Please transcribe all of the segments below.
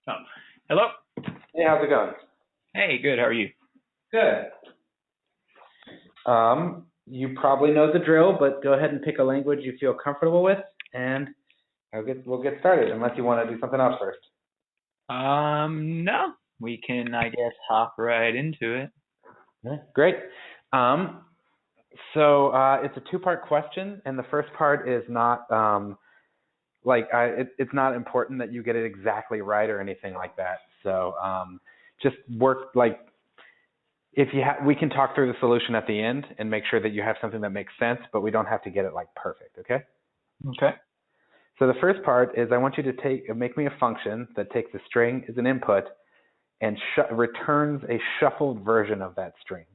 Oh, hello. Hey, how's it going? Hey, good. How are you? Good. You probably know the drill, but go ahead and pick a language you feel comfortable with, and we'll get started, unless you want to do something else first. No, we can, I guess, hop right into it. Okay, great. So it's a two-part question, and the first part is not it's not important that you get it exactly right or anything like that. So just work if you we can talk through the solution at the end and make sure that you have something that makes sense, but we don't have to get it perfect. Okay. Okay. So the first part is I want you to make me a function that takes a string as an input and returns a shuffled version of that string,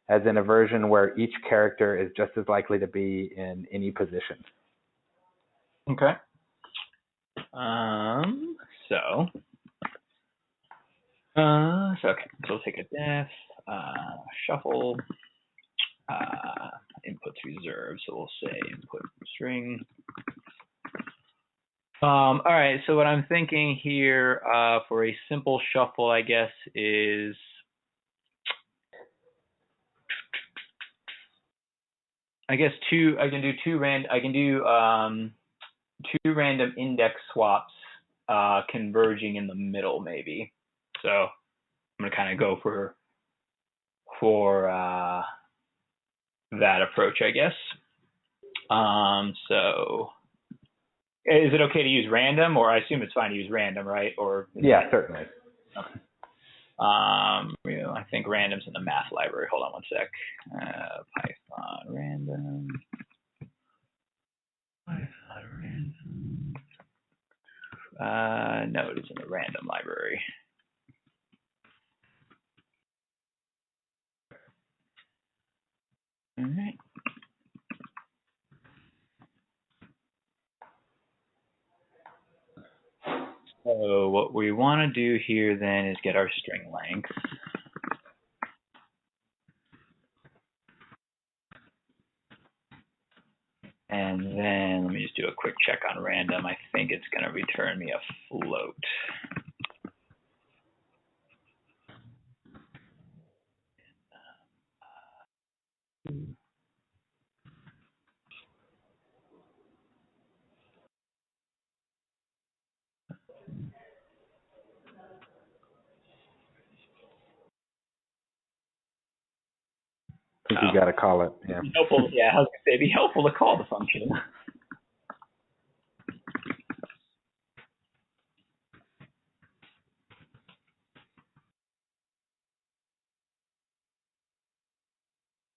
as in a version where each character is just as likely to be in any position. Okay. Okay. So we'll take a def, shuffle, inputs reserved. So we'll say input string. All right. So what I'm thinking here for a simple shuffle, I guess, is I can do two random index swaps converging in the middle, maybe. So I'm gonna kind of go for that approach, I guess. So is it okay to use random, or I assume it's fine to use random, right? Or yeah, certainly. Okay. I think random's in the math library. Hold on one sec. Python random. No, it is in the random library. All right. So what we want to do here then is get our string length. And then let me just do a quick check on random. I think it's going to return me a float. I think you got to call it. Yeah. Helpful, yeah, I was going to say, it'd be helpful to call the function.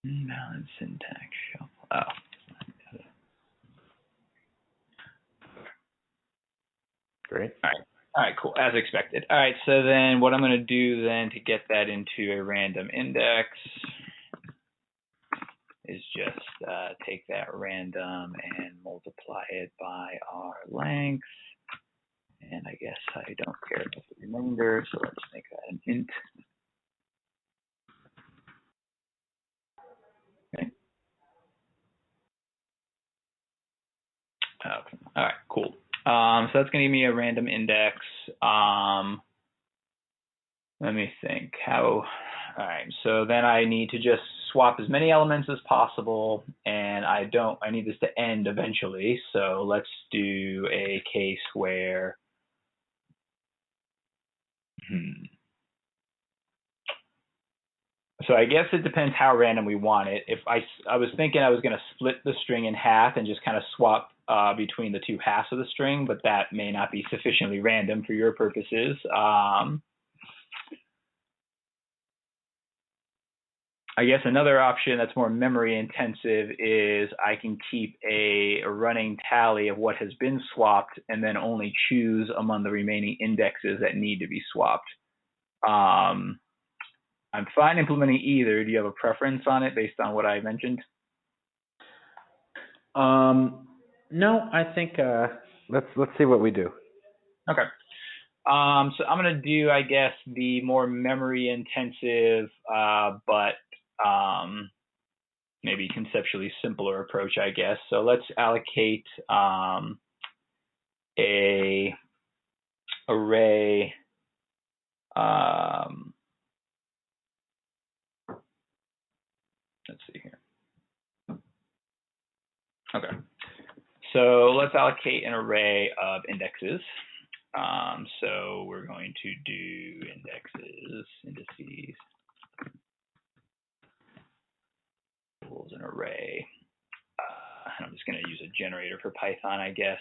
Invalid syntax shuffle. Oh. Great. All right, cool, as expected. All right, so then what I'm going to do then to get that into a random index is just take that random and multiply it by our length. And I guess I don't care about the remainder, so let's make that an int. Okay. Okay. All right, cool. So that's going to give me a random index. Let me think. All right, so then I need to just swap as many elements as possible, and I need this to end eventually. So let's do a case where, So I guess it depends how random we want it. If I was thinking I was going to split the string in half and just kind of swap between the two halves of the string, but that may not be sufficiently random for your purposes. I guess another option that's more memory intensive is I can keep a running tally of what has been swapped and then only choose among the remaining indexes that need to be swapped. I'm fine implementing either. Do you have a preference on it based on what I mentioned? No, I think let's see what we do. Okay. So I'm going to do, I guess, the more memory intensive, but maybe conceptually simpler approach, I guess. So let's allocate a array Let's see here. Okay. So let's allocate an array of indexes. So we're going to do indices equals an array. I'm just going to use a generator for Python, I guess.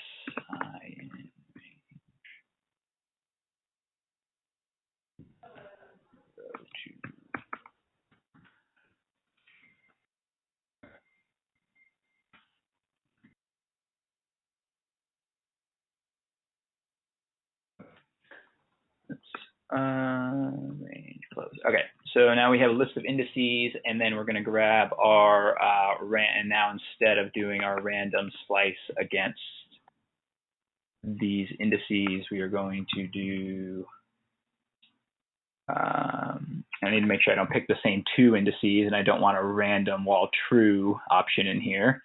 Range close. Okay, so now we have a list of indices, and then we're going to grab our and now instead of doing our random splice against these indices, we are going to do. I need to make sure I don't pick the same two indices, and I don't want a random while true option in here.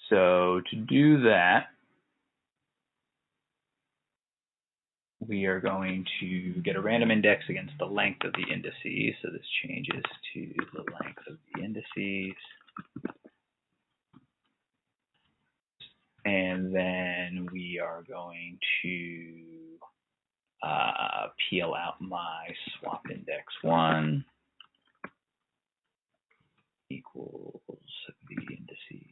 So to do that, we are going to get a random index against the length of the indices. So this changes to the length of the indices. And then we are going to peel out my swap index 1 equals the indices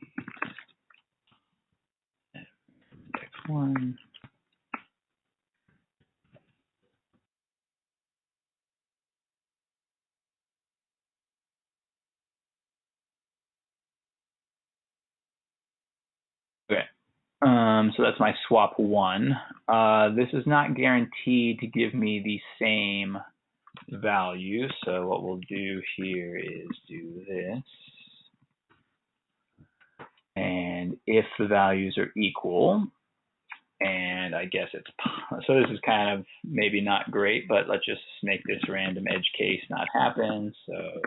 index 1. Okay. So that's my swap 1. This is not guaranteed to give me the same value. So what we'll do here is do this. And if the values are equal, and I guess it's, so this is kind of maybe not great, but let's just make this random edge case not happen. So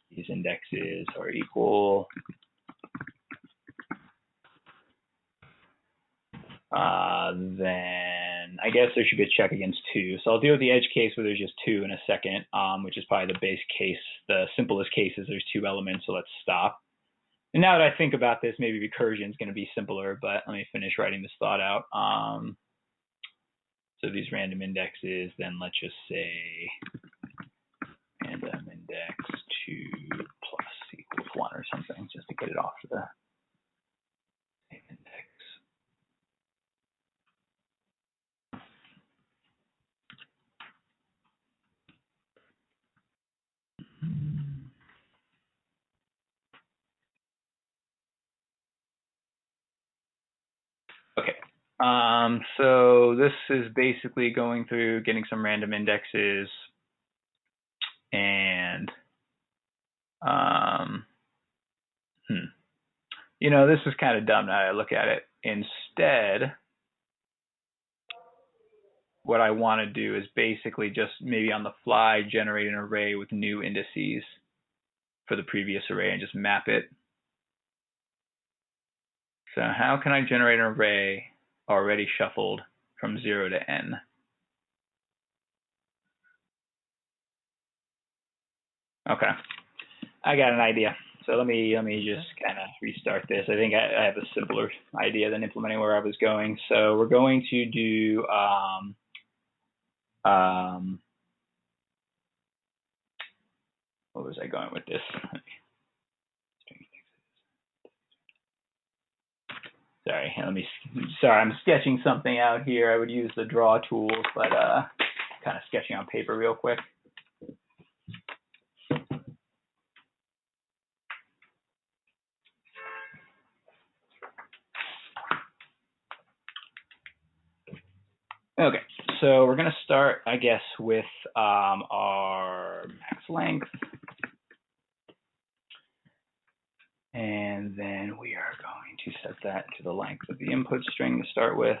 these indexes are equal. Then I guess there should be a check against 2. So I'll deal with the edge case where there's just 2 in a second, which is probably the base case. The simplest case is there's 2 elements, so let's stop. And now that I think about this, maybe recursion is going to be simpler, but let me finish writing this thought out. So these random indexes, then let's just say random index 2 plus equals 1 or something, just to get it off to the same index. Okay. So this is basically going through getting some random indexes and you know, this is kind of dumb now that I look at it. Instead, what I want to do is basically just maybe on the fly generate an array with new indices for the previous array and just map it. So how can I generate an array already shuffled from 0 to n? Okay, I got an idea. So let me just kind of restart this. I think I have a simpler idea than implementing where I was going. So we're going to do what was I going with this? Sorry, I'm sketching something out here. I would use the draw tools, but kind of sketching on paper real quick. Okay, so we're going to start, I guess, with our max length. And then we are going to set that to the length of the input string to start with.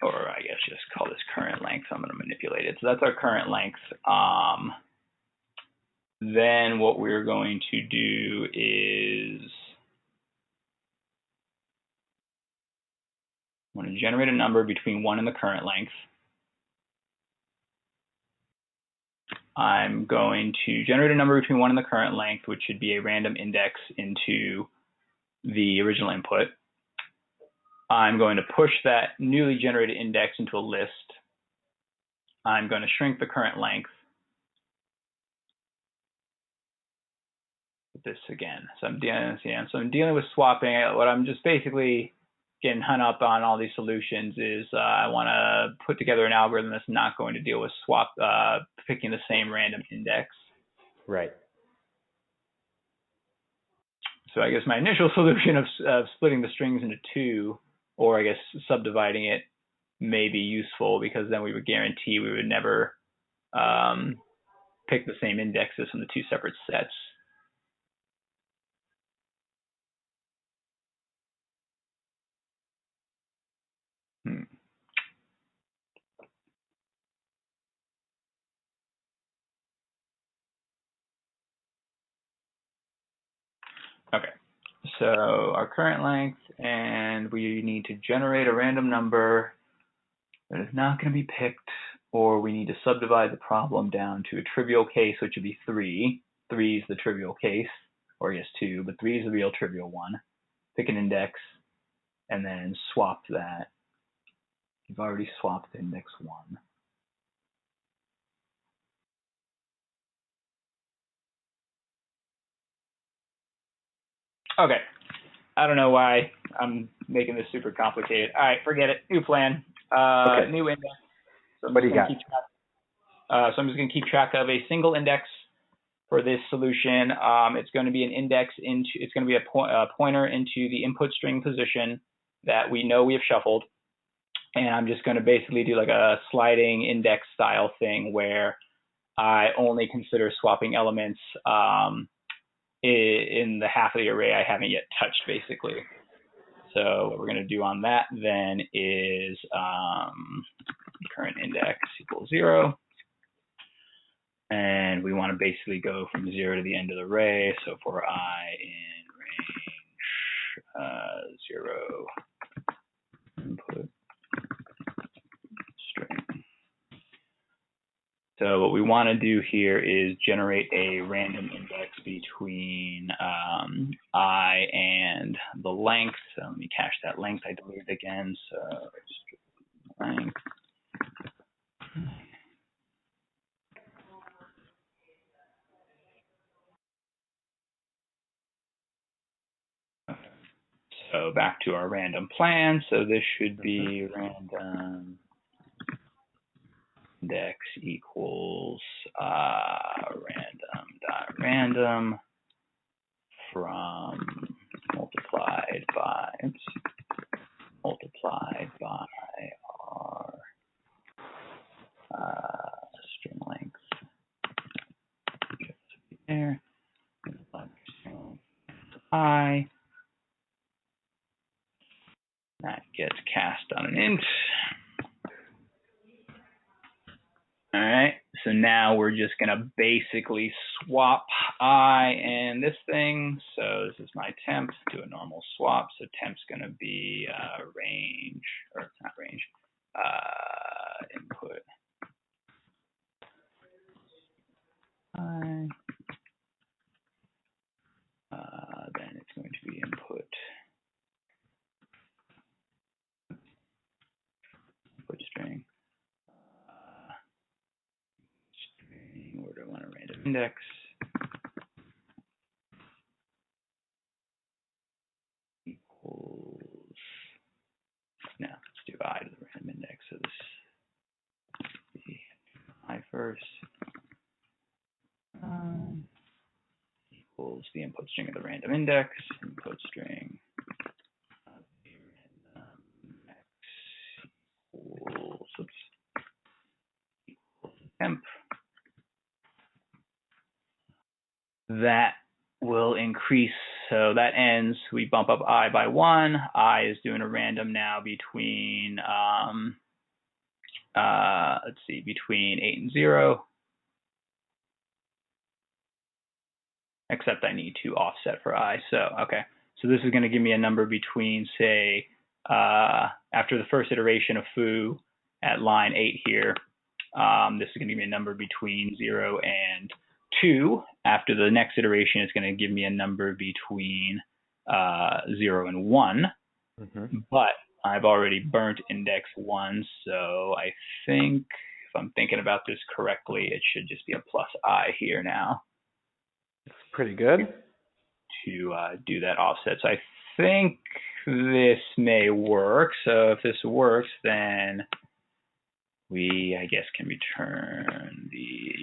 Or I guess just call this current length. I'm going to manipulate it. So that's our current length. Then what we're going to do is want to generate a number between 1 and the current length. I'm going to generate a number between 1 and the current length, which should be a random index into the original input. I'm going to push that newly generated index into a list. I'm going to shrink the current length. This again. So I'm dealing with swapping. What I'm just basically getting hung up on all these solutions is I want to put together an algorithm that's not going to deal with picking the same random index. Right. So I guess my initial solution of splitting the strings into 2, or I guess subdividing it, may be useful, because then we would guarantee we would never pick the same indexes from the 2 separate sets. Okay, so our current length, and we need to generate a random number that is not going to be picked, or we need to subdivide the problem down to a trivial case, which would be 3. 3 is the trivial case, or yes, 2, but 3 is the real trivial one. Pick an index, and then swap that. You've already swapped index 1. Okay, I don't know why I'm making this super complicated. All right, forget it. New plan, Okay. new index. So What do you got? So I'm just going to keep track of a single index for this solution. It's going to be an index into. It's going to be a pointer into the input string position that we know we have shuffled, and I'm just going to basically do like a sliding index style thing where I only consider swapping elements in the half of the array I haven't yet touched, basically. So what we're going to do on that then is current index equals 0. And we want to basically go from 0 to the end of the array. So for I in range 0 input string. So what we want to do here is generate a random index between I and the length. So let me cache that length I deleted again. So length. So back to our random plan. So this should be random index equals random.random from multiplied by our string length there, I. That gets cast on an int. All right, so now we're just gonna basically swap I and this thing. So this is my temp, do a normal swap. So temp's gonna be range, or not range, input I. Then it's going to be input string. Where do I want a random index? Equals. Now let's do I to the random index. So this is the I first. Equals the input string of the random index. Input string of the random index equals temp. That will increase, so that ends, we bump up I by 1. I is doing a random now between, let's see, between 8 and 0. Except I need to offset for I, so, okay. So this is going to give me a number between, say, after the first iteration of foo at line 8 here, this is going to give me a number between 0 and 2. After the next iteration, it's going to give me a number between 0 and 1. Mm-hmm. But I've already burnt index 1, so I think, if I'm thinking about this correctly, it should just be a plus I here now. It's pretty good. To do that offset. So I think this may work. So if this works, then we, I guess, can return the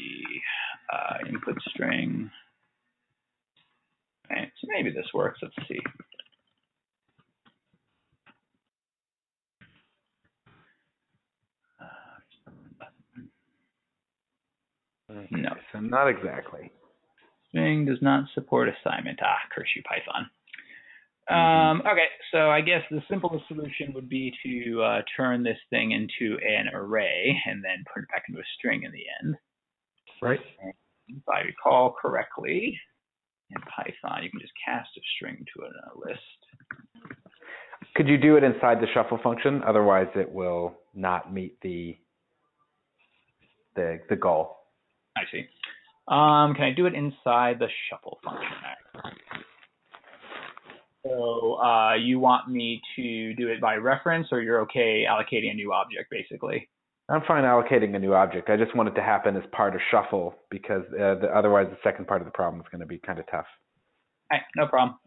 input string. Right, so maybe this works. Let's see. No, so not exactly. String does not support assignment. Curse you, Python. Okay, so I guess the simplest solution would be to turn this thing into an array and then put it back into a string in the end. Right. And if I recall correctly, in Python, you can just cast a string to a list. Could you do it inside the shuffle function? Otherwise, it will not meet the goal. I see. Can I do it inside the shuffle function? So you want me to do it by reference, or you're okay allocating a new object, basically? I'm fine allocating a new object. I just want it to happen as part of shuffle because otherwise the second part of the problem is going to be kind of tough. All right, no problem.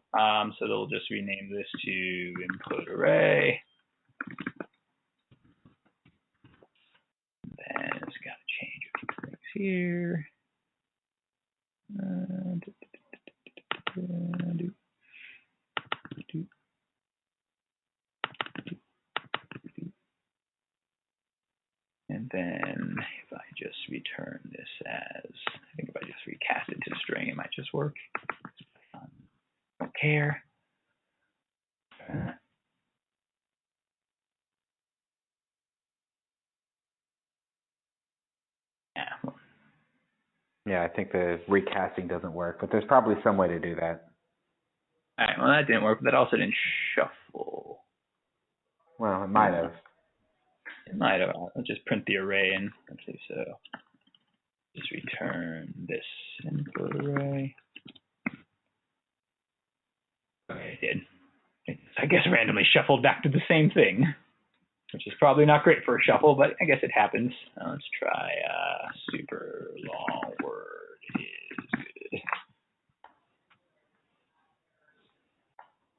So they'll just rename this to input array. Then it's got to change a few things here. And then if I just return this as, I think if I just recast it to string, it might just work. Don't care. Yeah, I think the recasting doesn't work, but there's probably some way to do that. All right, well, that didn't work, but that also didn't shuffle. Well, it might have. It might have. I'll just print the array and let's see, so just return this input array. Okay, it did. It's, I guess, randomly shuffled back to the same thing, which is probably not great for a shuffle, but I guess it happens. Let's try super long word is good.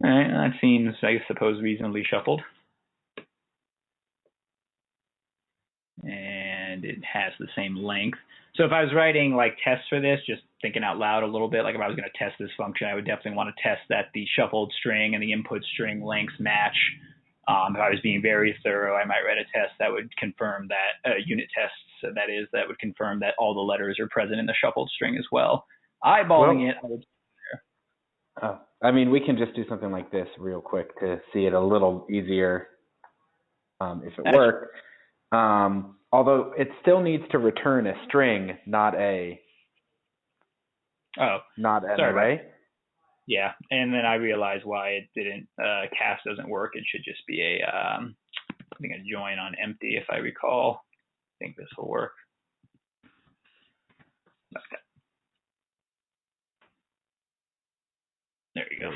All right, that seems, I suppose, reasonably shuffled. And it has the same length. So if I was writing like tests for this, just thinking out loud a little bit, like if I was going to test this function, I would definitely want to test that the shuffled string and the input string lengths match. If I was being very thorough, I might write a test that would confirm that, unit tests, so that is, that would confirm that all the letters are present in the shuffled string as well. Eyeballing it, I would. I mean, we can just do something like this real quick to see it a little easier if it worked. Although it still needs to return a string, not an array. Yeah, and then I realized why it didn't, cast doesn't work. It should just be a, I think a join on empty, if I recall. I think this will work. Okay. There you go.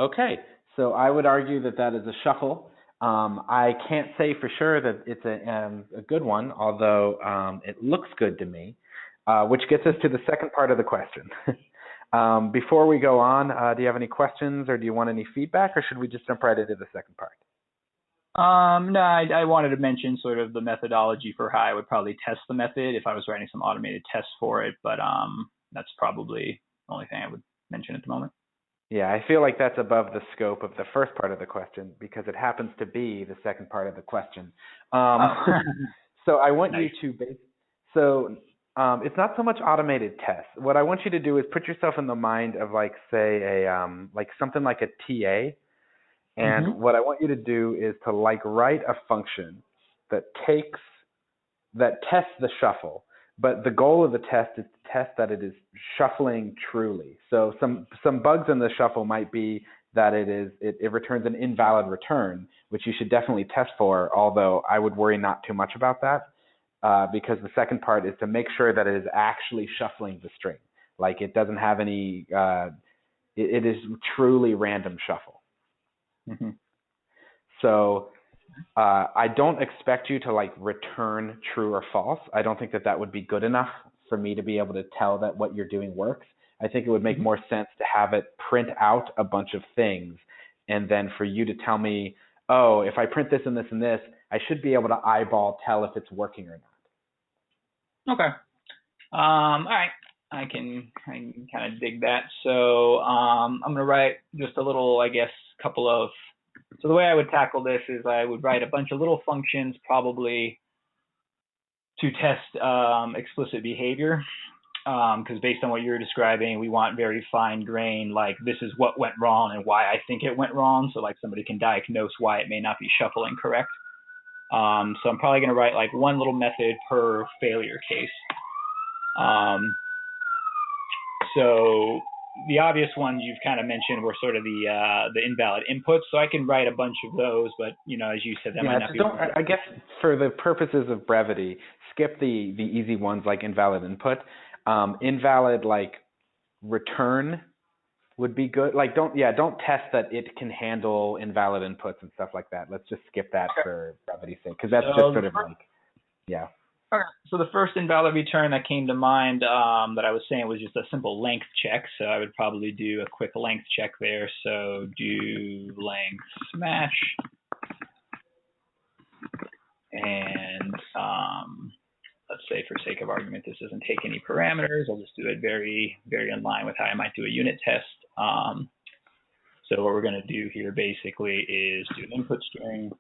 Okay, so I would argue that that is a shuffle. I can't say for sure that it's a good one, although it looks good to me, which gets us to the second part of the question. Before we go on, do you have any questions or do you want any feedback, or should we just jump right into the second part? No, I wanted to mention sort of the methodology for how I would probably test the method if I was writing some automated tests for it, but that's probably the only thing I would mention at the moment. Yeah, I feel like that's above the scope of the first part of the question because it happens to be the second part of the question. So I want you to it's not so much automated tests. What I want you to do is put yourself in the mind of like, say, like something like a TA. And what I want you to do is to like write a function that tests the shuffle. But the goal of the test is to test that it is shuffling truly. So some bugs in the shuffle might be that it returns an invalid return, which you should definitely test for, although I would worry not too much about that, because the second part is to make sure that it is actually shuffling the string. Like it doesn't have any, it is truly random shuffle. Mm-hmm. So I don't expect you to like return true or false. I don't think that would be good enough for me to be able to tell that what you're doing works. I think it would make more sense to have it print out a bunch of things, and then for you to tell me, oh, if I print this and this and this, I should be able to eyeball tell if it's working or not. Okay. All right. I can kind of dig that. So I'm going to write just a little, I guess, couple of. So the way I would tackle this is I would write a bunch of little functions, probably to test explicit behavior. Because based on what you're describing, we want very fine grain, like this is what went wrong and why I think it went wrong. So like somebody can diagnose why it may not be shuffling correct. So I'm probably going to write like one little method per failure case. So the obvious ones you've kind of mentioned were sort of the invalid inputs. So I can write a bunch of those, but as you said, that might not be. I guess for the purposes of brevity, skip the easy ones like invalid input. Invalid like return would be good. Like don't test that it can handle invalid inputs and stuff like that. Let's just skip that for brevity's sake, because that's just sort of like, yeah. Okay. So the first invalid return that came to mind that I was saying was just a simple length check. So I would probably do a quick length check there. So do length match, and let's say for sake of argument, this doesn't take any parameters. I'll just do it very, very in line with how I might do a unit test. So what we're going to do here basically is do an input string,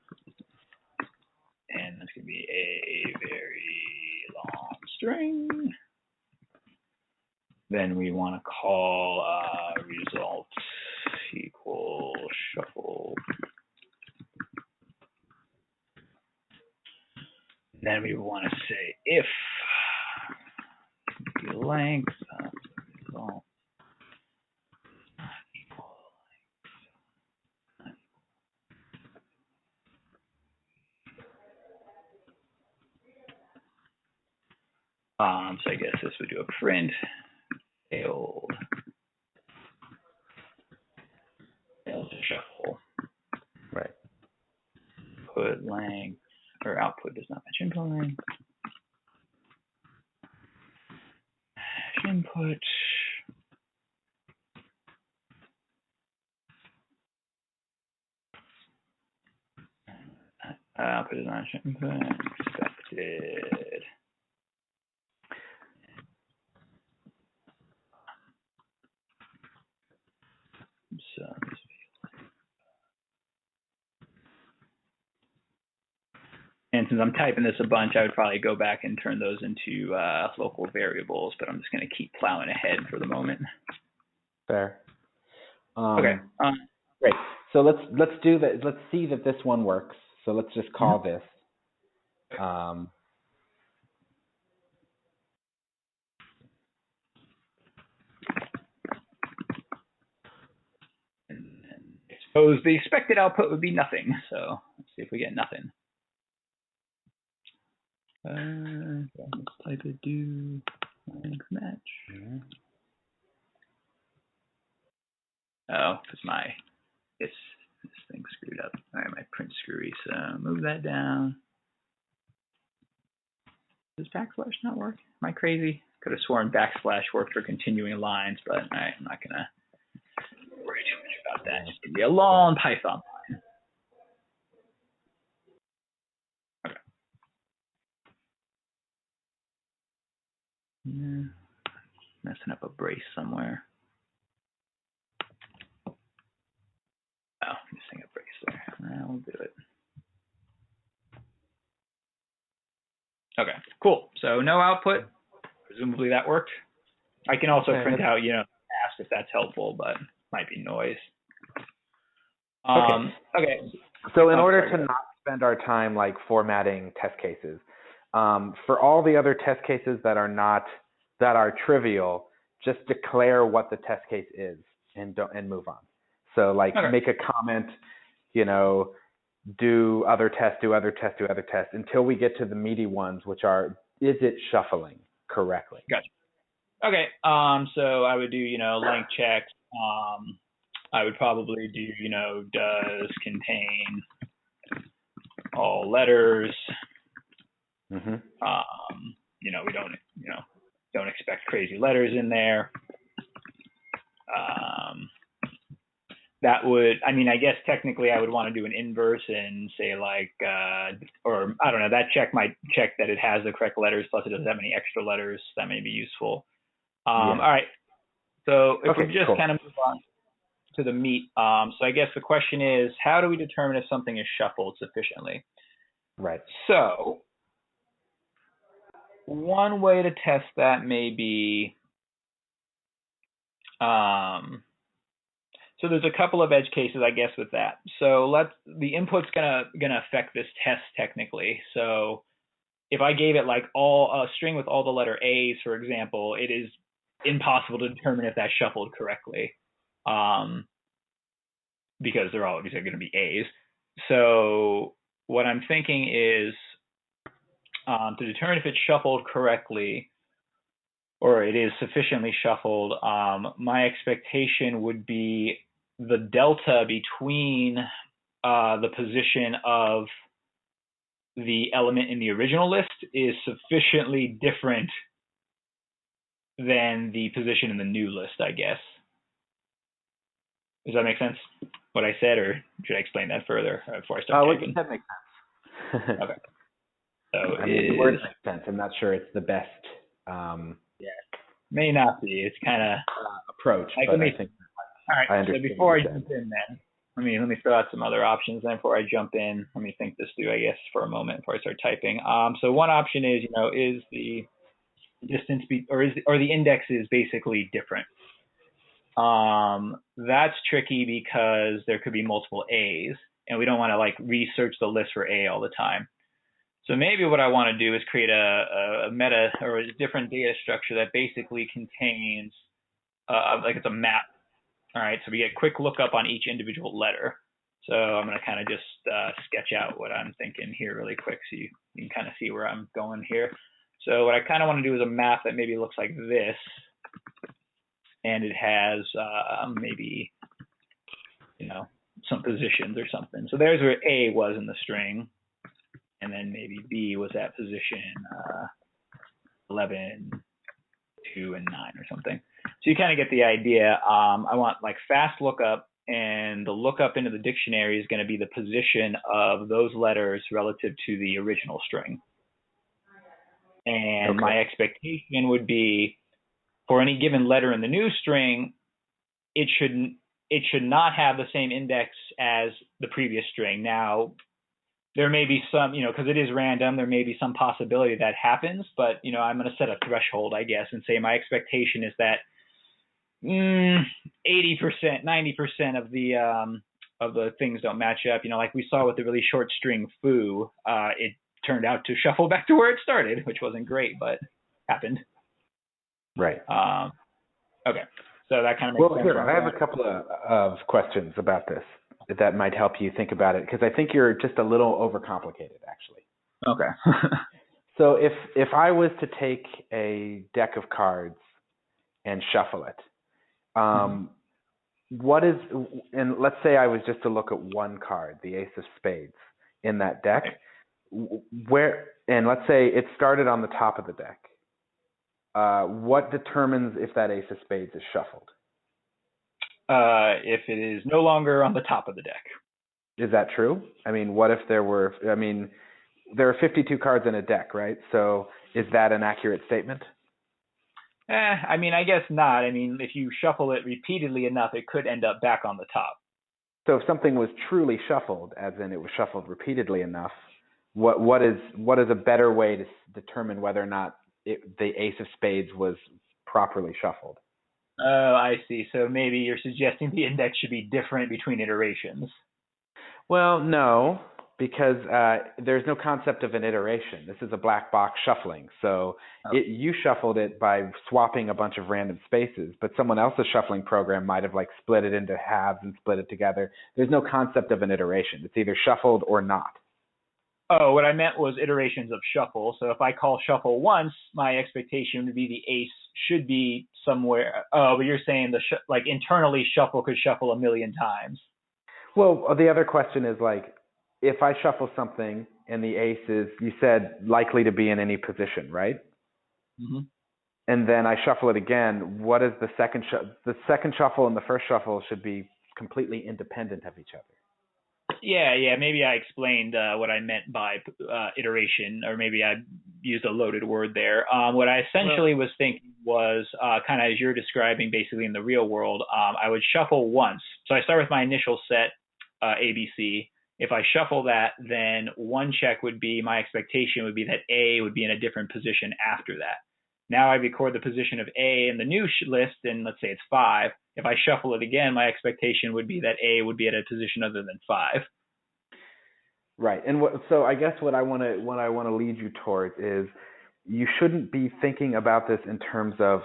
and that's going to be a very long string. Then we want to call result equal shuffle. Then we want to say if the length of the result equal so I guess this would do a print failed to shuffle. Right. Put length or output does not match input length. Input. Output is not input. Expected. So and since I'm typing this a bunch, I would probably go back and turn those into local variables, but I'm just going to keep plowing ahead for the moment. Fair. Okay. Great. So let's do that. Let's see that this one works. So let's just call this. I suppose the expected output would be nothing. So let's see if we get nothing. Let's type it do length match. Oh, because this thing screwed up. All right, my print screwy. So move that down. Does backslash not work? Am I crazy? Could have sworn backslash worked for continuing lines, but all right, I'm not gonna worry too much about that. Just give me a long Python line. Okay. Yeah. Messing up a brace somewhere. Oh, missing a brace there. We'll do it. Okay, cool. So no output. Presumably that worked. I can also print out, ask if that's helpful, but might be noise. Okay. So in order to not spend our time like formatting test cases, for all the other test cases that are trivial, just declare what the test case is and move on. So like Okay. make a comment, do other tests, do other tests, do other tests until we get to the meaty ones, which are, is it shuffling correctly? Gotcha. Okay. So I would do, length checks. I would probably do, does contain all letters. Mm-hmm. We don't expect crazy letters in there. That would, I guess technically I would want to do an inverse and say like, or I don't know, that check might check that it has the correct letters, plus it doesn't have any extra letters. That may be useful. All right. So if we just kind of move on to the meat. So I guess the question is, how do we determine if something is shuffled sufficiently? Right. So one way to test that may be, so there's a couple of edge cases, I guess, with that. So the input's gonna affect this test technically. So if I gave it like a string with all the letter A's, for example, it is impossible to determine if that's shuffled correctly, because they're all obviously going to be A's. So what I'm thinking is, to determine if it's shuffled correctly, or it is sufficiently shuffled, my expectation would be the delta between the position of the element in the original list is sufficiently different than the position in the new list, I guess. Does that make sense, what I said, or should I explain that further before I start typing? That makes sense. Okay. So the words make sense. I'm not sure it's the best. May not be. It's kind of approach, but I think. All right. So before I jump in, then let me throw out some other options. Then before I jump in, let me think this through, I guess, for a moment before I start typing. So one option is, is the distance or the index is basically different. That's tricky because there could be multiple A's, and we don't want to like research the list for A all the time. So maybe what I want to do is create a meta or a different data structure that basically contains like it's a map. All right, so we get quick lookup on each individual letter. So I'm going to kind of just sketch out what I'm thinking here really quick so you can kind of see where I'm going here. So what I kind of want to do is a map that maybe looks like this, and it has maybe, some positions or something. So there's where A was in the string, and then maybe B was at position 11, 2, and 9 or something. So you kind of get the idea. I want like fast lookup, and the lookup into the dictionary is going to be the position of those letters relative to the original string. And my expectation would be for any given letter in the new string, it should not have the same index as the previous string. Now, there may be some, because it is random, there may be some possibility that happens, but, I'm going to set a threshold, I guess, and say my expectation is that 80%, 90% of the things don't match up. Like we saw with the really short string foo, it turned out to shuffle back to where it started, which wasn't great, but happened. Right. Okay. So that kind of makes sense. Well, here, I have a couple of questions about this that might help you think about it, because I think you're just a little overcomplicated, actually. Okay. So if I was to take a deck of cards and shuffle it, and let's say I was just to look at one card, the ace of spades, in that deck, and let's say it started on the top of the deck. What determines if that ace of spades is shuffled? If it is no longer on the top of the deck. Is that true? What if there are 52 cards in a deck, right? So is that an accurate statement? I guess not. If you shuffle it repeatedly enough, it could end up back on the top. So if something was truly shuffled, as in it was shuffled repeatedly enough, what is a better way to determine whether or not the ace of spades was properly shuffled? Oh, I see. So maybe you're suggesting the index should be different between iterations. Well, no. because there's no concept of an iteration. This is a black box shuffling. So you shuffled it by swapping a bunch of random spaces, but someone else's shuffling program might have like split it into halves and split it together. There's no concept of an iteration. It's either shuffled or not. Oh, what I meant was iterations of shuffle. So if I call shuffle once, my expectation would be the ace should be somewhere. Oh, but you're saying like internally shuffle could shuffle a million times. Well, the other question is like, if I shuffle something and the ace is, you said likely to be in any position, right? Mm-hmm. And then I shuffle it again. What is the second the second shuffle and the first shuffle should be completely independent of each other. Yeah. Maybe I explained what I meant by iteration, or maybe I used a loaded word there. What I essentially was thinking was kind of as you're describing, basically in the real world. I would shuffle once. So I start with my initial set, ABC. If I shuffle that, then one check would be, my expectation would be that A would be in a different position after that. Now I record the position of A in the new list, and let's say it's 5. If I shuffle it again, my expectation would be that A would be at a position other than 5. Right. And so I guess what I want to lead you towards is you shouldn't be thinking about this in terms of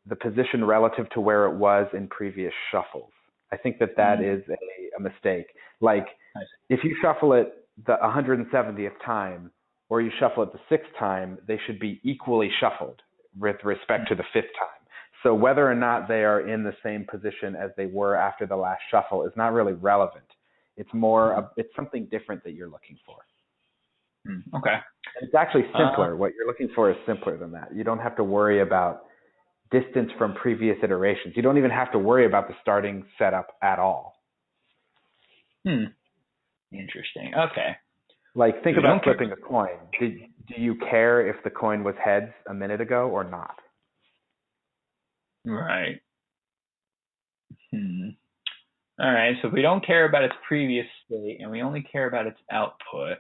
the position relative to where it was in previous shuffles. I think that is a mistake. Like if you shuffle it the 170th time or you shuffle it the 6th time, they should be equally shuffled with respect to the 5th time. So whether or not they are in the same position as they were after the last shuffle is not really relevant. It's more, it's something different that you're looking for. Okay. And it's actually simpler. What you're looking for is simpler than that. You don't have to worry about distance from previous iterations. You don't even have to worry about the starting setup at all. Interesting. Okay. Like think about flipping a coin. Do you care if the coin was heads a minute ago or not? Right. All right, so if we don't care about its previous state and we only care about its output,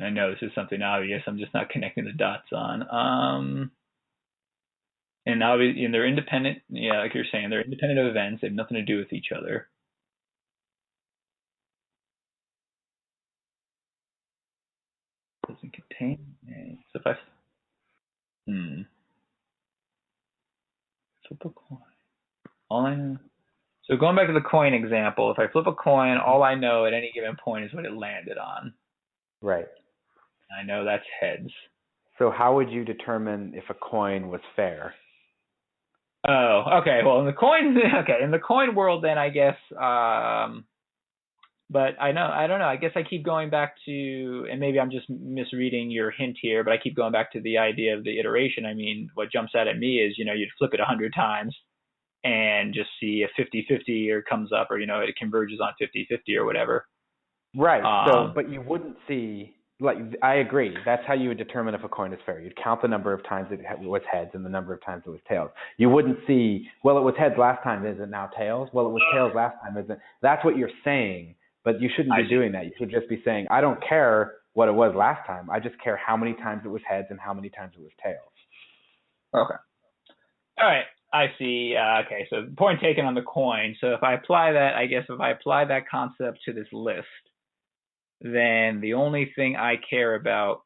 I know this is something obvious, I'm just not connecting the dots on. And obviously, and they're independent, like you're saying, they're independent events, they have nothing to do with each other. Doesn't contain, so if I, flip a coin, all I know. So going back to the coin example, if I flip a coin, all I know at any given point is what it landed on. Right. I know that's heads. So how would you determine if a coin was fair? Oh, okay. Well, in the coin world, then I guess. But I don't know. I guess I keep going back to, and maybe I'm just misreading your hint here, but I keep going back to the idea of the iteration. I mean, what jumps out at me is, you'd flip it 100 times and just see if 50-50 or comes up, or it converges on 50-50 or whatever. Right. But you wouldn't see. Like, I agree. That's how you would determine if a coin is fair. You'd count the number of times it was heads and the number of times it was tails. You wouldn't see, well, it was heads last time, is it now tails? Well, it was tails last time, is it? That's what you're saying, but you shouldn't be doing that. You should just be saying, I don't care what it was last time. I just care how many times it was heads and how many times it was tails. Okay. All right. I see. Okay. So point taken on the coin. So if I apply that concept to this list, then the only thing I care about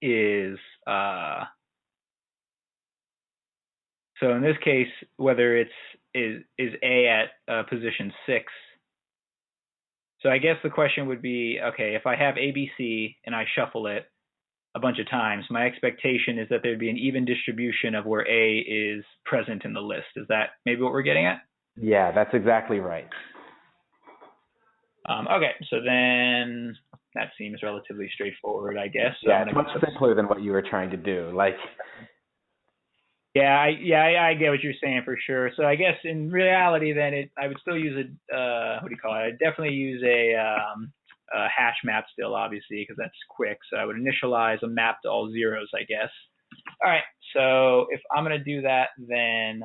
is, so in this case, whether is A at position 6. So I guess the question would be, okay, if I have ABC and I shuffle it a bunch of times, my expectation is that there'd be an even distribution of where A is present in the list. Is that maybe what we're getting at? Yeah, that's exactly right. Okay, so then that seems relatively straightforward, I guess. So yeah, it's much simpler than what you were trying to do. Like, I get what you're saying for sure. So I guess in reality, then I would still use what do you call it? I'd definitely use a hash map still, obviously, because that's quick. So I would initialize a map to all zeros, I guess. All right, so if I'm going to do that, then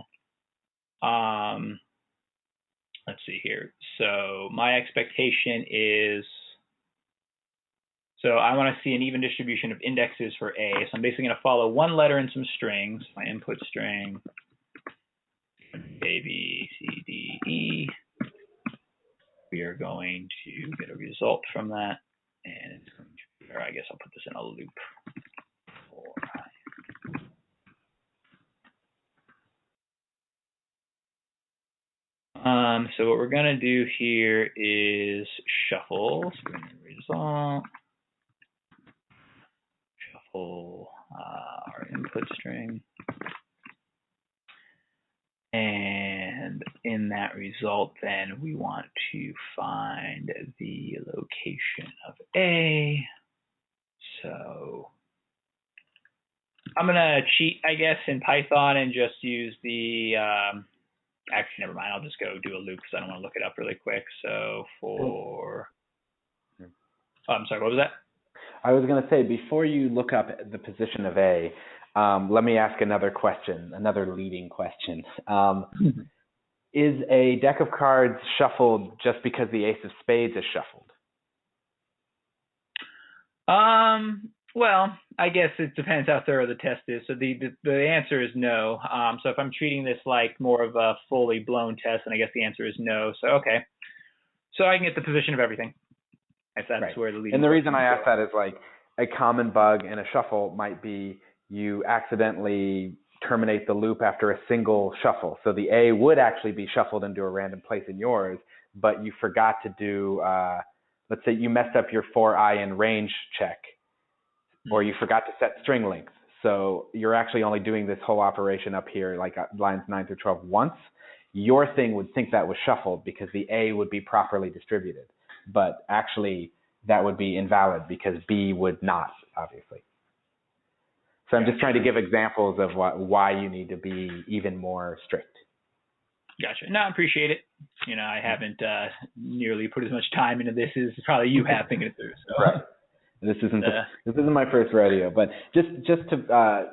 let's see here. So my expectation is, so I want to see an even distribution of indexes for A. So I'm basically going to follow one letter and some strings. My input string, A, B, C, D, E. We are are going to get a result from that, and it's going to, or I guess I'll put this in a loop for I. So what we're going to do here is shuffle. So we're going to result, shuffle our input string. And in that result, then we want to find the location of A. So I'm going to cheat, I guess, in Python and just use the, actually, never mind. I'll just go do a loop because I don't want to look it up really quick. So for, I'm sorry, what was that? I was going to say, before you look up the position of A, let me ask another question, another leading question. Is a deck of cards shuffled just because the ace of spades is shuffled? Well, I guess it depends how thorough the test is. So the answer is no. So if I'm treating this like more of a fully blown test, then I guess the answer is no. So okay. So I can get the position of everything. If that's right. Where the leading. And the reason I ask that is like a common bug in a shuffle might be you accidentally terminate the loop after a single shuffle. So the A would actually be shuffled into a random place in yours, but you forgot to do, let's say you messed up your 4i in range check, or you forgot to set string length. So you're actually only doing this whole operation up here, like lines 9 through 12 once. Your thing would think that was shuffled because the A would be properly distributed. But actually, that would be invalid because B would not, obviously. So I'm just trying to give examples of why you need to be even more strict. Gotcha. No, I appreciate it. You know, I haven't nearly put as much time into this as probably you have thinking it through. So. Right. This isn't my first rodeo, but just to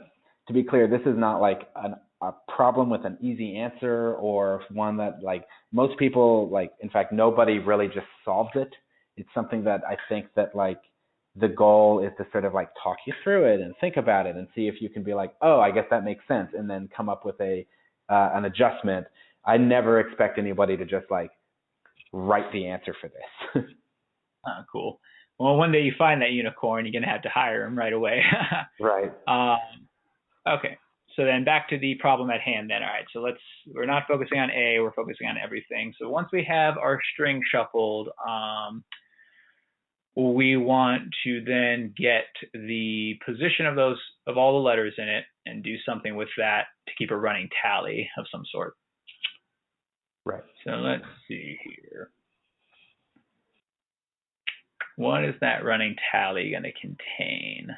be clear, this is not like a problem with an easy answer or one that like most people like. In fact, nobody really just solves it. It's something that I think that like the goal is to sort of like talk you through it and think about it and see if you can be like, oh, I guess that makes sense, and then come up with an adjustment. I never expect anybody to just like write the answer for this. Cool. Well, one day you find that unicorn, you're going to have to hire him right away. Right. Okay. So then back to the problem at hand then. All right. So we're not focusing on A, we're focusing on everything. So once we have our string shuffled, we want to then get the position of all the letters in it and do something with that to keep a running tally of some sort. Right. So let's see here. What is that running tally going to contain?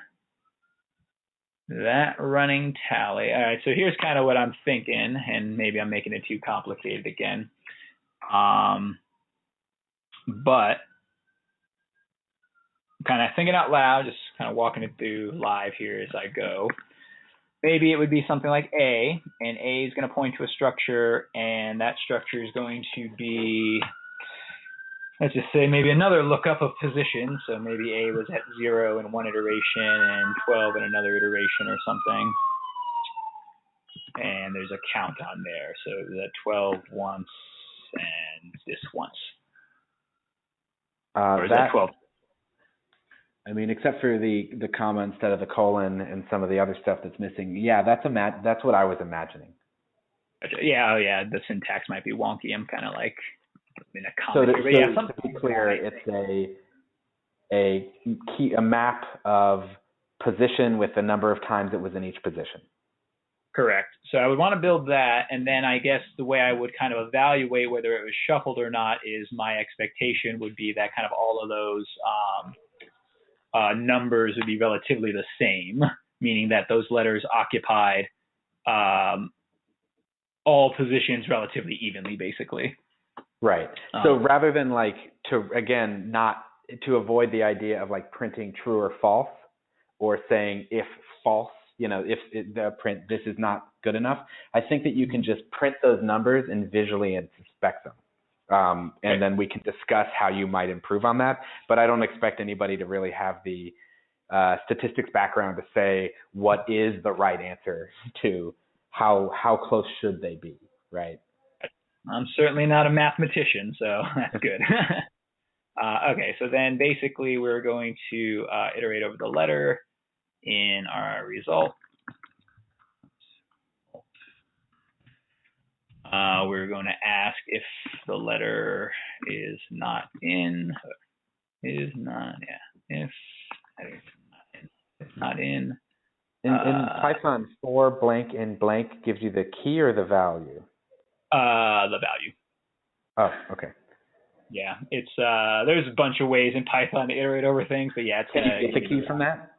That running tally. All right, so here's kind of what I'm thinking, and maybe I'm making it too complicated again. But kind of thinking out loud, just kind of walking it through live here as I go. Maybe it would be something like A, and A is going to point to a structure, and that structure is going to be, let's just say maybe another lookup of position. So maybe A was at 0 in one iteration and 12 in another iteration or something. And there's a count on there. So it was at 12 once and this once. Or is that 12? I mean, except for the comma instead of the colon and some of the other stuff that's missing. Yeah, that's what I was imagining. Yeah, oh yeah, the syntax might be wonky. I'm kind of like in a comment. So to be clear, it's a map of position with the number of times it was in each position. Correct. So I would want to build that, and then I guess the way I would kind of evaluate whether it was shuffled or not is my expectation would be that kind of all of those numbers would be relatively the same, meaning that those letters occupied all positions relatively evenly, basically. Right. So rather than like not to avoid the idea of like printing true or false, or saying if false, if the print this is not good enough, I think that you can just print those numbers and visually inspect them. And then we can discuss how you might improve on that. But I don't expect anybody to really have the statistics background to say what is the right answer to how close should they be, right? I'm certainly not a mathematician, so that's good. Okay, so then basically we're going to iterate over the letter in our result. We're going to ask if the letter is not in, if not in. In Python, for blank in blank gives you the key or the value? The value. Oh, okay. Yeah, it's there's a bunch of ways in Python to iterate over things, but yeah, it's Can you get the key from that?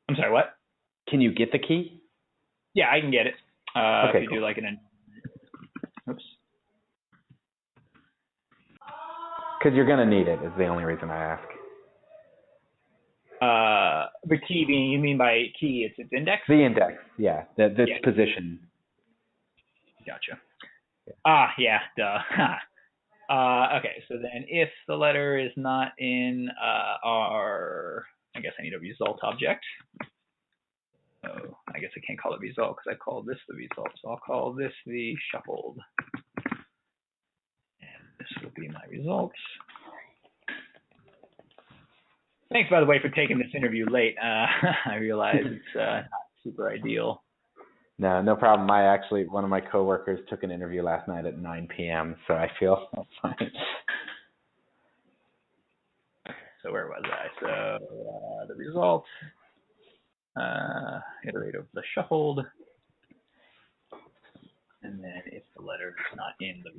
I'm sorry, what? Can you get the key? Yeah, I can get it. If you cool. do like an, oops. Because you're gonna need it is the only reason I ask. The key being, you mean by key, it's its index? The index, yeah, that's position. Gotcha. Yeah. Yeah, duh. Okay, so then if the letter is not in our, I guess I need a result object. Oh, I guess I can't call it result because I called this the result, so I'll call this the shuffled. And this will be my results. Thanks, by the way, for taking this interview late. I realize it's not super ideal. No problem. One of my coworkers took an interview last night at 9 p.m., so I feel fine. So where was I? So the result, iterate over the shuffled, and then if the letter is not in the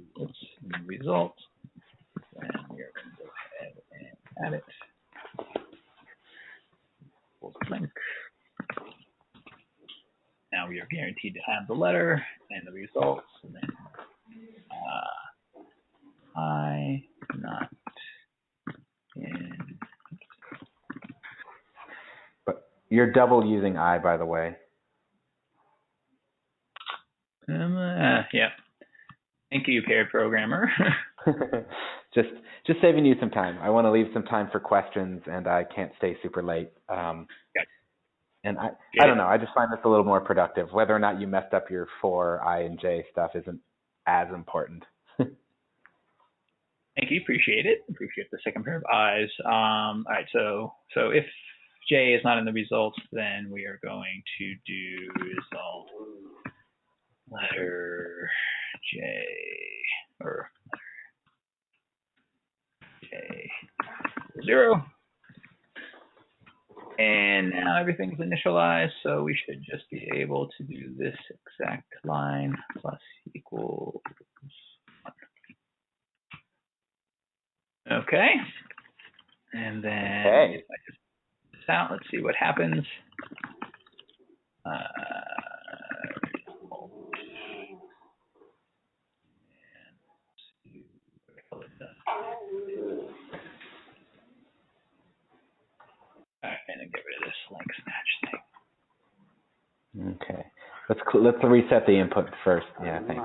result, then we are going to go ahead and add it. Link. Now we are guaranteed to have the letter and the results. And then I not in. But you're double using I, by the way. Yeah. Thank you, paired programmer. just saving you some time. I want to leave some time for questions, and I can't stay super late. And I don't know. I just find this a little more productive. Whether or not you messed up your for, I, and J stuff isn't as important. Thank you. Appreciate it. Appreciate the second pair of eyes. All right. So if J is not in the results, then we are going to do result letter J or J 0. And now everything's initialized, so we should just be able to do this exact line plus equals 1. Okay. And then if I just put this out, let's see what happens. And then get rid of this link snatch thing. Okay. Let's reset the input first. Yeah, thanks.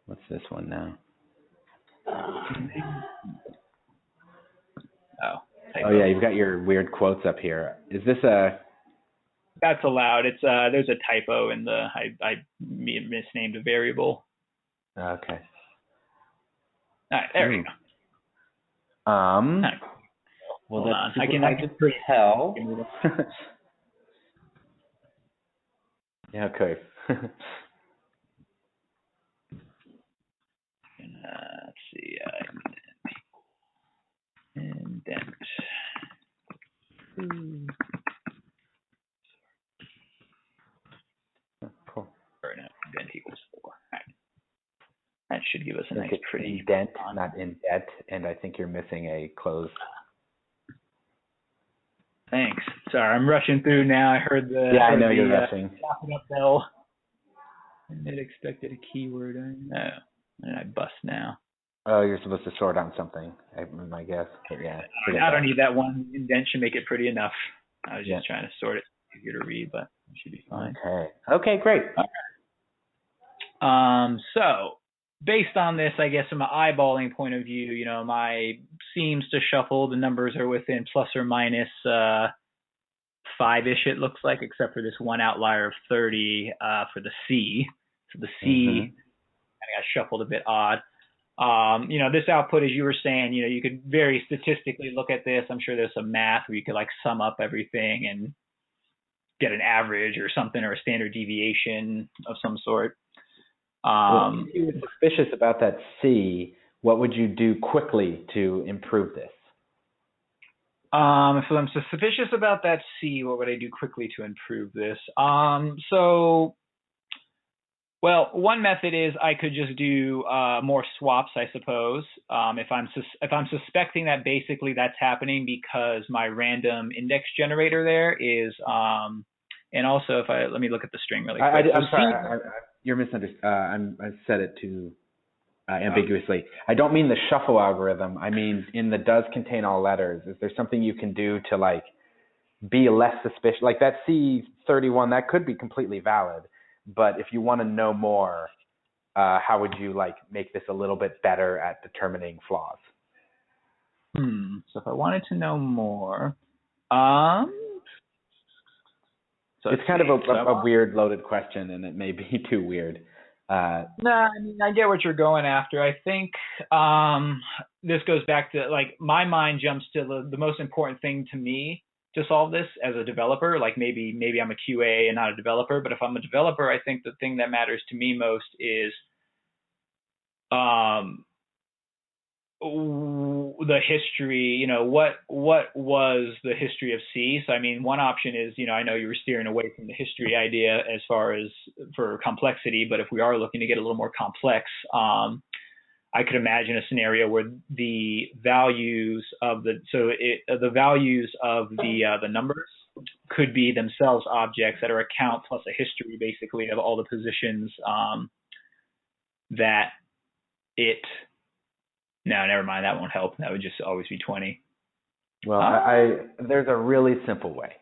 What's this one now? Oh yeah, you've got your weird quotes up here. Is this a? That's allowed. It's there's a typo in the I misnamed a variable. Okay. All right, there we go. Right. Well, that's super hard to tell. Yeah. Okay. Let's see. Indent. Cool. Or no, indent equals 4. All right. That should give us a nice pretty indent, not indent, and I think you're missing a close. Thanks. Sorry, I'm rushing through now. I heard the I know you're rushing. Up bell. And it expected a keyword. And I bust now. Oh, you're supposed to sort on something. My guess. But yeah. I don't need that one. Indent should make it pretty enough. I was just trying to sort it. Easier to read, but it should be fine. Okay, great. So based on this, I guess from an eyeballing point of view, my seems to shuffle. The numbers are within plus or minus 5-ish, it looks like, except for this one outlier of 30 for the C. So the C kind of got shuffled a bit odd. This output, as you were saying, you could very statistically look at this. I'm sure there's some math where you could like sum up everything and get an average or something, or a standard deviation of some sort. Well, if you were suspicious about that C, what would you do quickly to improve this? If I'm suspicious about that C, what would I do quickly to improve this? Well, one method is I could just do more swaps, I suppose. If I'm suspecting that basically that's happening because my random index generator there is, and also let me look at the string really quick. I'm sorry, you're misunderstanding. I said it too ambiguously. I don't mean the shuffle algorithm. I mean in the does contain all letters. Is there something you can do to like be less suspicious? Like that C31, that could be completely valid. But if you want to know more, how would you like make this a little bit better at determining flaws? So if I wanted to know more, so it's kind of a weird loaded question, and it may be too weird. No, I mean, I get what you're going after. I think this goes back to like my mind jumps to the most important thing to me to solve this as a developer. Like maybe I'm a QA and not a developer, but if I'm a developer, I think the thing that matters to me most is the history. What was the history of C? So I mean, one option is, I know you were steering away from the history idea as far as for complexity, but if we are looking to get a little more complex, I could imagine a scenario where the values of the numbers could be themselves objects that are a count plus a history, basically, of all the positions that it. No, never mind. That won't help. That would just always be 20. Well, there's a really simple way.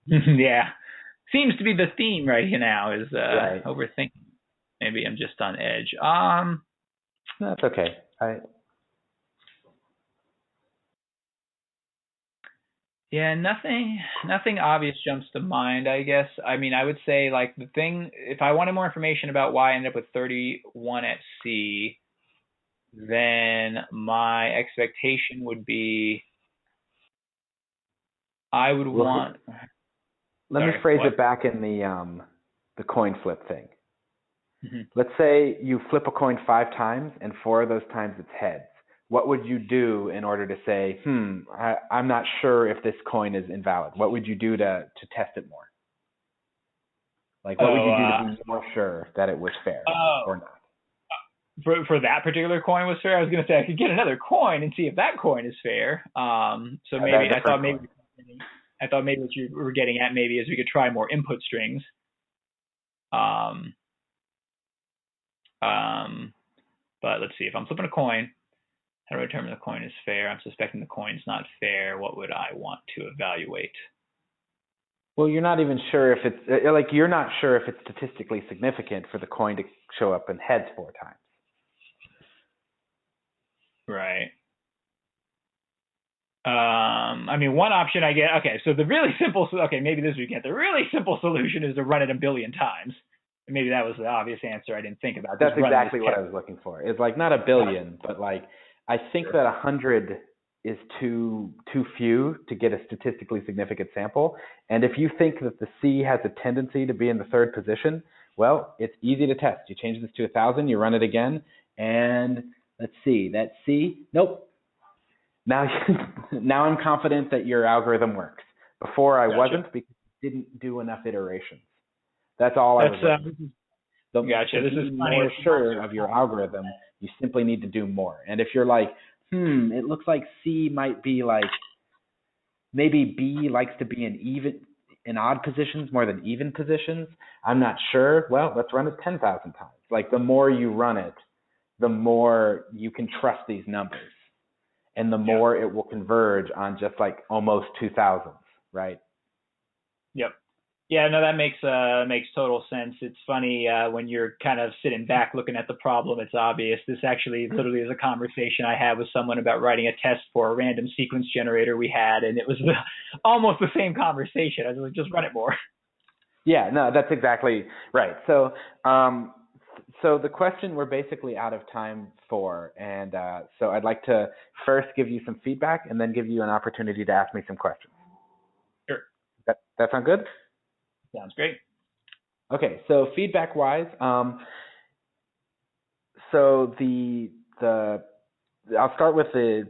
Yeah, seems to be the theme right now is right. Overthinking. Maybe I'm just on edge. That's okay. Yeah, nothing obvious jumps to mind, I guess. I mean, I would say like the thing, if I wanted more information about why I ended up with 31 at C, then my expectation would be I would want. Let me phrase it back in the coin flip thing. Mm-hmm. Let's say you flip a coin 5 times and 4 of those times it's heads. What would you do in order to say, I'm not sure if this coin is invalid? What would you do to test it more? Like, what would you do to be more sure that it was fair or not? For that particular coin was fair? I was going to say I could get another coin and see if that coin is fair. So maybe I thought maybe what you were getting at maybe is we could try more input strings. But let's see, if I'm flipping a coin, how do I determine the coin is fair? I'm suspecting the coin's not fair. What would I want to evaluate? Well, you're not even sure if it's like you're not sure if it's statistically significant for the coin to show up in heads 4 times. Right. I mean, one option I get. Okay, so the really simple. Okay, maybe this we get. The really simple solution is to run it a billion times. And maybe that was the obvious answer I didn't think about. That's exactly what I was looking for. It's like not a billion, but like I think that 100 is too few to get a statistically significant sample. And if you think that the C has a tendency to be in the 3rd position, well, it's easy to test. You change this to 1,000, you run it again, and let's see, that C, nope. Now I'm confident that your algorithm works. Before I wasn't because you didn't do enough iterations. That's all I was looking for. Gotcha. This is more sure of your algorithm, you simply need to do more. And if you're like, it looks like C might be like, maybe B likes to be in odd positions more than even positions. I'm not sure. Well, let's run it 10,000 times. Like the more you run it, the more you can trust these numbers. And the more it will converge on just like almost 2,000, right? Yep. Yeah, no, that makes total sense. It's funny when you're kind of sitting back looking at the problem, it's obvious. This actually literally is a conversation I had with someone about writing a test for a random sequence generator we had, and it was almost the same conversation. I was like, just run it more. Yeah, no, that's exactly right. So the question we're basically out of time for, and so I'd like to first give you some feedback and then give you an opportunity to ask me some questions. Sure. That sound good? Sounds great. Okay, so feedback-wise, so I'll start with the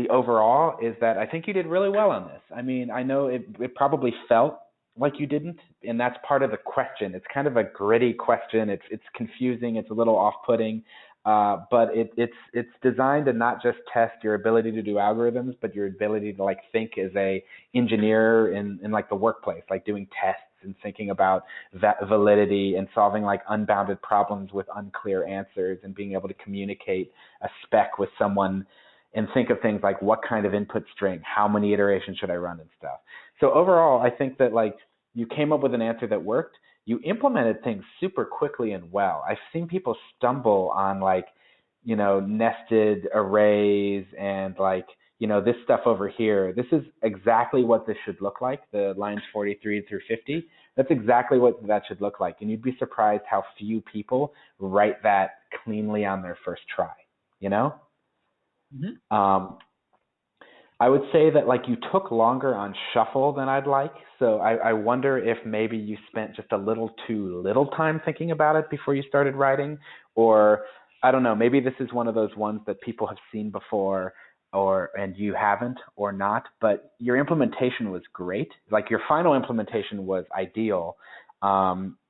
overall is that I think you did really well on this. I mean, I know it probably felt like you didn't, and that's part of the question. It's kind of a gritty question. It's confusing. It's a little off-putting, but it's designed to not just test your ability to do algorithms, but your ability to like think as a engineer in like the workplace, like doing tests and thinking about that validity and solving like unbounded problems with unclear answers and being able to communicate a spec with someone and think of things like what kind of input string, how many iterations should I run and stuff. So overall, I think that like you came up with an answer that worked. You implemented things super quickly and well. I've seen people stumble on like, nested arrays and like, this stuff over here. This is exactly what this should look like, the lines 43 through 50. That's exactly what that should look like. And you'd be surprised how few people write that cleanly on their first try, Mm-hmm. I would say that like you took longer on shuffle than I'd like. So I wonder if maybe you spent just a little too little time thinking about it before you started writing, or I don't know, maybe this is one of those ones that people have seen before and you haven't or not, but your implementation was great. Like your final implementation was ideal.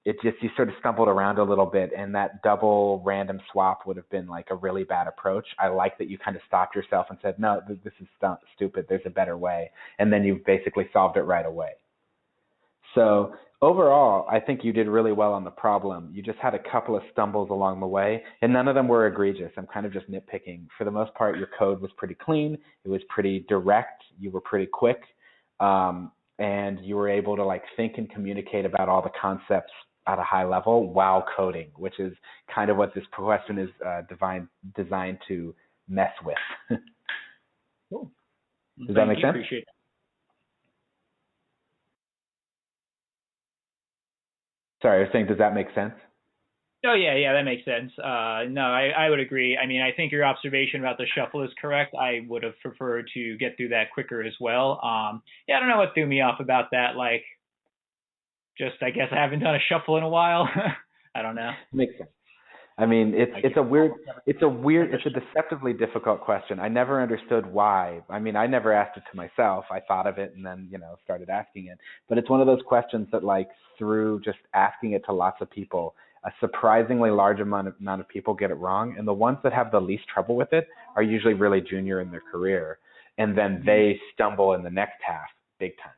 It just, you sort of stumbled around a little bit, and that double random swap would have been like a really bad approach. I like that you kind of stopped yourself and said, no, this is stupid. There's a better way. And then you basically solved it right away. So overall, I think you did really well on the problem. You just had a couple of stumbles along the way, and none of them were egregious. I'm kind of just nitpicking. For the most part, your code was pretty clean. It was pretty direct. You were pretty quick. And you were able to like think and communicate about all the concepts at a high level while coding, which is kind of what this question is designed to mess with. Cool. Does that make sense? Appreciate it. Sorry, I was saying, does that make sense? Oh yeah, that makes sense. No, I would agree. I mean, I think your observation about the shuffle is correct. I would have preferred to get through that quicker as well. Yeah, I don't know what threw me off about that. Like, just I guess I haven't done a shuffle in a while. I don't know. Makes sense. I mean, it's a deceptively difficult question. I never understood why. I mean, I never asked it to myself. I thought of it and then, started asking it. But it's one of those questions that like through just asking it to lots of people, a surprisingly large amount of people get it wrong. And the ones that have the least trouble with it are usually really junior in their career. And then they stumble in the next half big time.